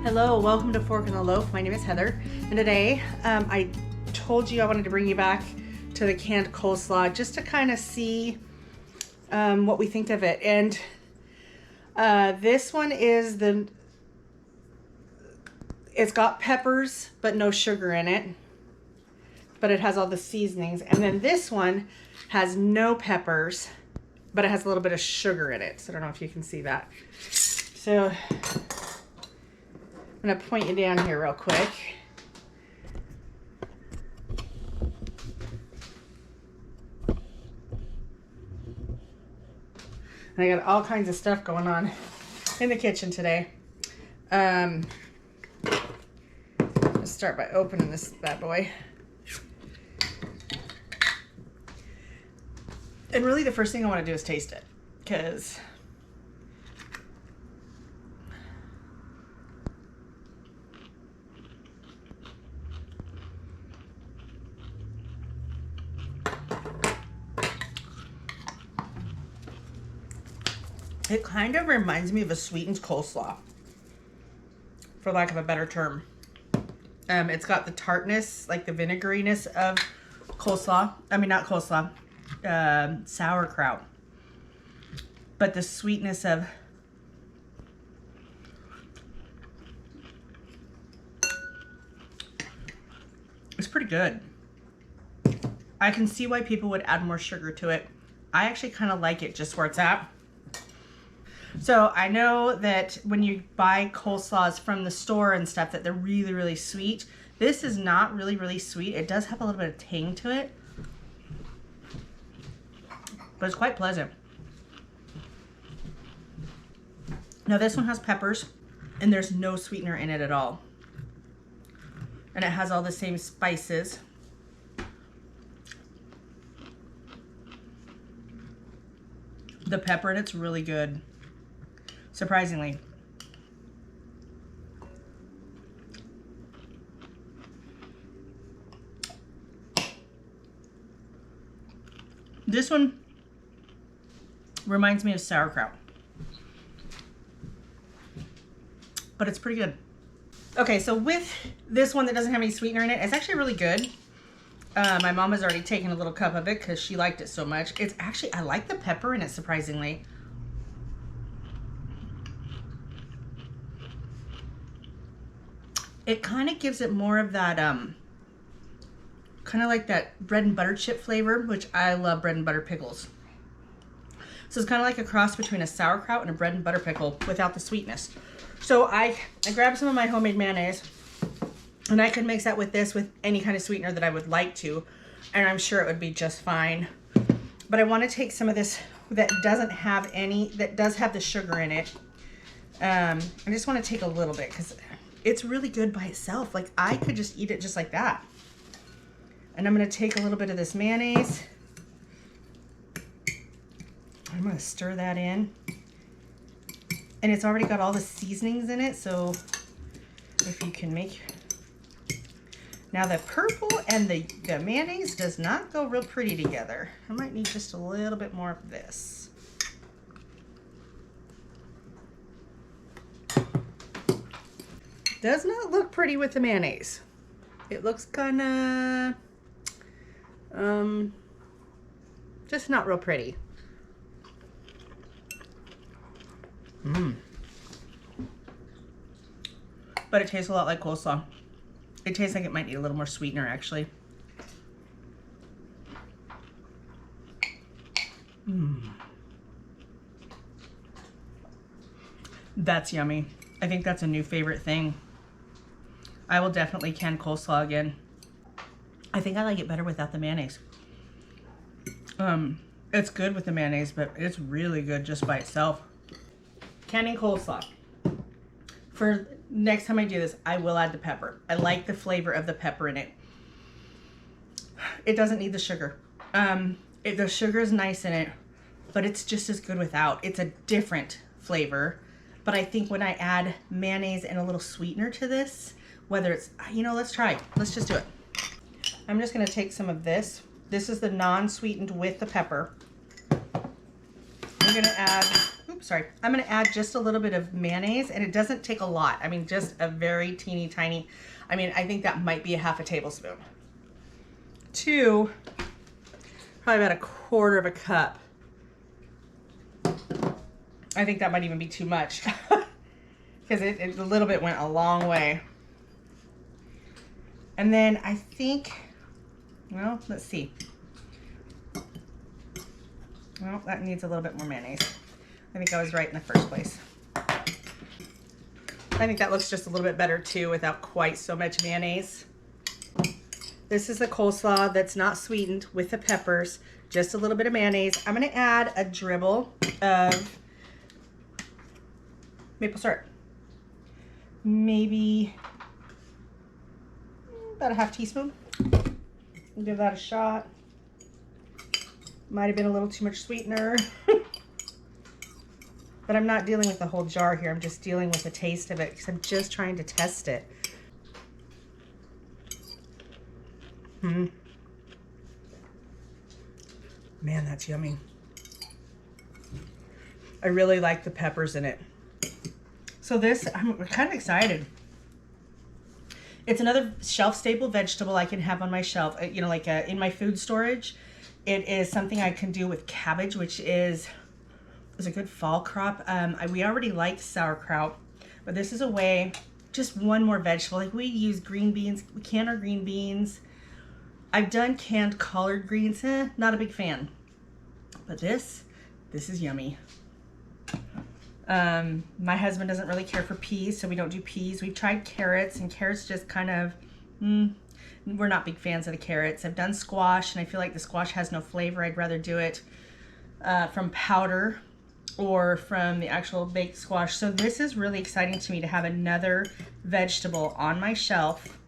Hello, welcome to Fork in the Loaf. My name is Heather, and today I told you I wanted to bring you back to the canned coleslaw just to kind of see what we think of it. And this one is it's got peppers but no sugar in it, but it has all the seasonings. And then this one has no peppers, but it has a little bit of sugar in it. So I don't know if you can see that. So I'm going to point you down here real quick. And I got all kinds of stuff going on in the kitchen today. Let's start by opening this bad boy. And really the first thing I want to do is taste it, because it kind of reminds me of a sweetened coleslaw, for lack of a better term. It's got the tartness, like the vinegariness of coleslaw. I mean, not coleslaw, sauerkraut. But the sweetness of it's pretty good. I can see why people would add more sugar to it. I actually kind of like it just where it's at. So I know that when you buy coleslaws from the store and stuff that they're really, really sweet. This is not really, really sweet. It does have a little bit of tang to it, but it's quite pleasant. Now this one has peppers and there's no sweetener in it at all. And it has all the same spices. The pepper in it's really good. Surprisingly. This one reminds me of sauerkraut. But it's pretty good. Okay, so with this one that doesn't have any sweetener in it, it's actually really good. My mom has already taken a little cup of it because she liked it so much. It's actually, I like the pepper in it, surprisingly. It kind of gives it more of that, kind of like that bread and butter chip flavor, which I love bread and butter pickles. So it's kind of like a cross between a sauerkraut and a bread and butter pickle without the sweetness. So I grabbed some of my homemade mayonnaise, and I could mix that with this with any kind of sweetener that I would like to, and I'm sure it would be just fine. But I want to take some of this that doesn't have any, that does have the sugar in it. I just want to take a little bit because it's really good by itself. Like, I could just eat it just like that. And I'm going to take a little bit of this mayonnaise. I'm going to stir that in. And it's already got all the seasonings in it, so if you can make... Now the purple and the mayonnaise does not go real pretty together. I might need just a little bit more of this. Does not look pretty with the mayonnaise. It looks kind of, just not real pretty. But it tastes a lot like coleslaw. It tastes like it might need a little more sweetener, actually. That's yummy. I think that's a new favorite thing. I will definitely can coleslaw again. I think I like it better without the mayonnaise. It's good with the mayonnaise, but it's really good just by itself. Canning coleslaw. For next time I do this, I will add the pepper. I like the flavor of the pepper in it. It doesn't need the sugar. The sugar is nice in it, but it's just as good without. It's a different flavor. But I think when I add mayonnaise and a little sweetener to this, whether it's, you know, let's try. Let's just do it. I'm just going to take some of this. This is the non-sweetened with the pepper. I'm going to add, oops, sorry. I'm gonna add just a little bit of mayonnaise, and it doesn't take a lot. I mean, just a very teeny tiny, I mean, I think that might be a half a tablespoon. To probably about a quarter of a cup. I think that might even be too much because it a little bit went a long way. And then I think, well, let's see. Well, that needs a little bit more mayonnaise. I think I was right in the first place. I think that looks just a little bit better too without quite so much mayonnaise. This is the coleslaw that's not sweetened with the peppers, just a little bit of mayonnaise. I'm gonna add a dribble of maple syrup. Maybe about a half teaspoon. We'll give that a shot. Might have been a little too much sweetener. But I'm not dealing with the whole jar here. I'm just dealing with the taste of it because I'm just trying to test it. Man, that's yummy. I really like the peppers in it. So this, I'm kind of excited. It's another shelf staple vegetable I can have on my shelf, you know, like in my food storage. It is something I can do with cabbage, which is a good fall crop. We already like sauerkraut, but this is a way, just one more vegetable. Like we use green beans, we can our green beans. I've done canned collard greens, not a big fan. But this is yummy. My husband doesn't really care for peas, so we don't do peas. We've tried carrots, and carrots just kind of, we're not big fans of the carrots. I've done squash, and I feel like the squash has no flavor. I'd rather do it from powder or from the actual baked squash. So this is really exciting to me to have another vegetable on my shelf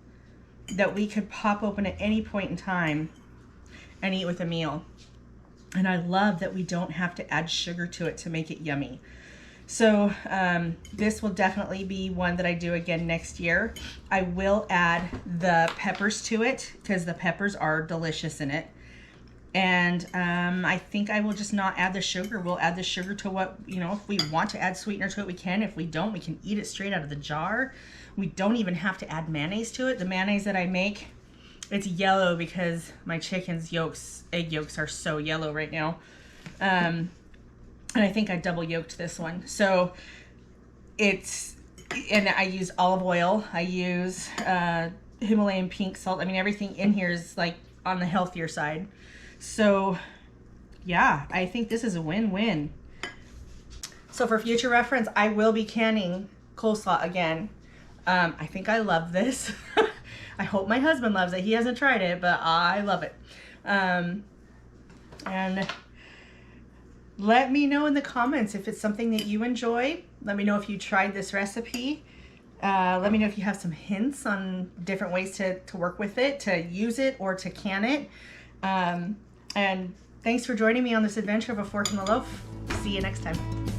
that we could pop open at any point in time and eat with a meal. And I love that we don't have to add sugar to it to make it yummy. So this will definitely be one that I do again next year. I will add the peppers to it because the peppers are delicious in it. And I think I will just not add the sugar. We'll add the sugar to what, you know, if we want to add sweetener to it, we can. If we don't, we can eat it straight out of the jar. We don't even have to add mayonnaise to it. The mayonnaise that I make, it's yellow because my chicken's egg yolks are so yellow right now. And I think I double yolked this one. So and I use olive oil. I use Himalayan pink salt. I mean, everything in here is like on the healthier side. So yeah, I think this is a win-win. So for future reference, I will be canning coleslaw again. I think I love this. I hope my husband loves it. He hasn't tried it, but I love it. And let me know in the comments if it's something that you enjoy. Let me know if you tried this recipe. Let me know if you have some hints on different ways to work with it, to use it, or to can it. And thanks for joining me on this adventure of a fork in the loaf. See you next time.